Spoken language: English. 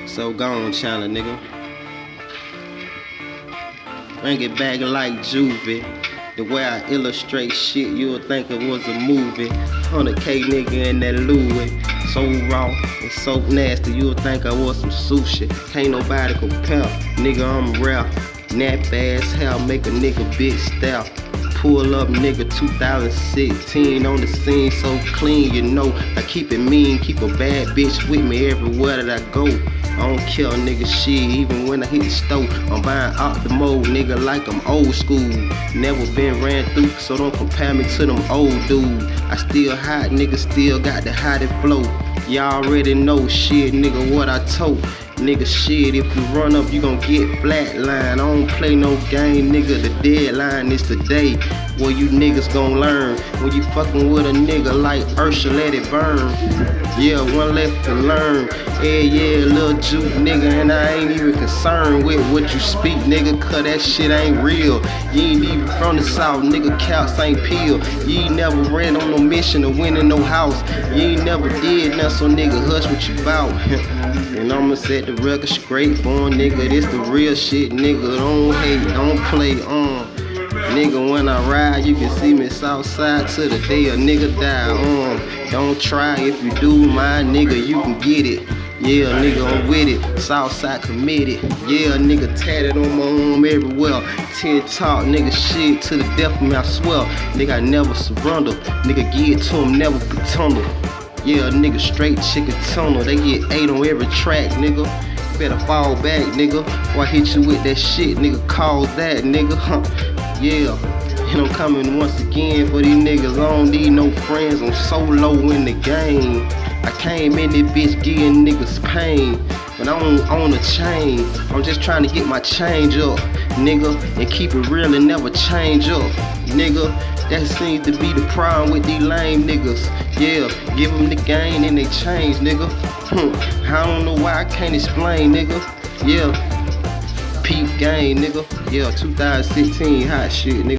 So gone, China, nigga. Bring it back like Juvie. The way I illustrate shit, you'll think it was a movie. 100K nigga in that Louis. So raw and so nasty, you'll think I was some sushi. Can't nobody compare, nigga, I'm rare. Nap ass hair, make a nigga big step. Pull up, nigga, 2016 on the scene, so clean, you know. I keep it mean, keep a bad bitch with me everywhere that I go. I don't care, nigga, shit, even when I hit the stove. I'm buying out the mode, nigga, like I'm old school. Never been ran through, so don't compare me to them old dudes. I still hot, nigga, still got the hottest flow. Y'all already know shit, nigga, what I told. Nigga, shit, if you run up, you gon' get flatline. I don't play no game, nigga, the deadline is today. Well, you niggas gon' learn. When you fucking with a nigga like Ursha, let it burn. Yeah, one left to learn. Yeah, little juke nigga, and I ain't even concerned with what you speak, nigga, cause that shit ain't real. You ain't even from the south, nigga, Caps ain't peel. You ain't never ran on no mission to win in no house. You ain't never did nothing, so nigga, hush what you bout. And I'ma set the record straight for him, nigga, this the real shit, nigga, don't hate, don't play, Nigga, when I ride, you can see me southside to the day a nigga die, Don't try, if you do, my nigga, you can get it. Yeah, nigga, I'm with it, Southside committed. Yeah, nigga, tatted on my arm everywhere. 10 talk, nigga, shit to the death of me, I swear. Nigga, I never surrender. Nigga, give it to him, never pretend. Yeah, nigga, straight chicken tunnel. They get 8 on every track, nigga. Better fall back, nigga, before I hit you with that shit, nigga, cause that, nigga, Yeah, and I'm coming once again for these niggas. I don't need no friends, I'm solo in the game. I came in this bitch giving niggas pain, but I don't own a chain. I'm just trying to get my change up, nigga, and keep it real and never change up, nigga. That seems to be the problem with these lame niggas. Yeah, give them the game and they change, nigga. I don't know why I can't explain, nigga. Yeah, peep game, nigga. Yeah, 2016 hot shit, nigga.